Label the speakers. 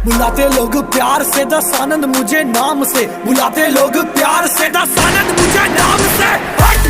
Speaker 1: बुलाते लोग प्यार से दस आनंद मुझे नाम से, बुलाते लोग प्यार से दस आनंद मुझे नाम से। हट